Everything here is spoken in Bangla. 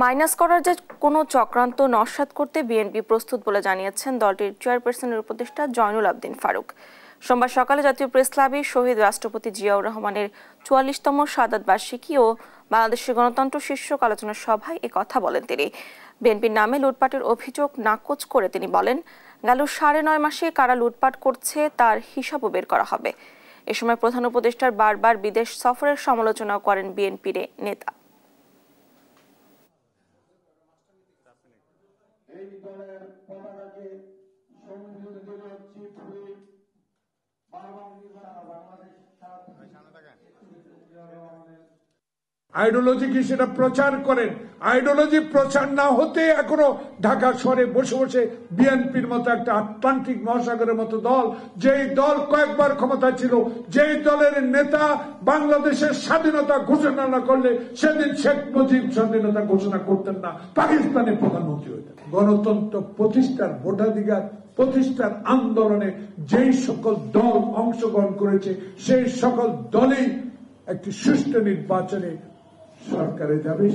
মাইনাস করার যে কোনো চক্রান্ত নস্যাৎ করতে বিএনপি প্রস্তুত বলে জানিয়েছেন দলটির চেয়ারপারসনের উপদেষ্টা জয়নুল আবদিন ফারুক। সোমবার সকালে জাতীয় প্রেস ক্লাবে শহীদ রাষ্ট্রপতি জিয়াউর রহমানের ৪৪তম শাহাদাত বার্ষিকী ও বাংলাদেশের গণতন্ত্র শীর্ষক আলোচনা সভায় কথা বলেন তিনি। বিএনপির নামে লুটপাটের অভিযোগ নাকচ করে তিনি বলেন, গেল ৯.৫ মাসে কারা লুটপাট করছে তার হিসাবও বের করা হবে। এ সময় প্রধান উপদেষ্টার বারবার বিদেশ সফরের সমালোচনা করেন বিএনপির নেতা। আইডিওলজি কি সেটা প্রচার করেন, আইডিওলজি প্রচার না হতে এখনো ঢাকা শহরে বসে বসে বিএনপির মতো একটা আটলান্টিক মহাসাগরের মতো দল, যেই দল কয়েকবার ক্ষমতা ছিল, যেই দলের নেতা বাংলাদেশের স্বাধীনতা ঘোষণা না করলে সেদিন শেখ মুজিব স্বাধীনতা ঘোষণা করতেন না, পাকিস্তানের প্রধানমন্ত্রী হইতেন। গণতন্ত্র প্রতিষ্ঠার, ভোটাধিকার প্রতিষ্ঠার আন্দোলনে যেই সকল দল অংশগ্রহণ করেছে সেই সকল দলেই একটি সুষ্ঠু নির্বাচনে সরকারে যাবে।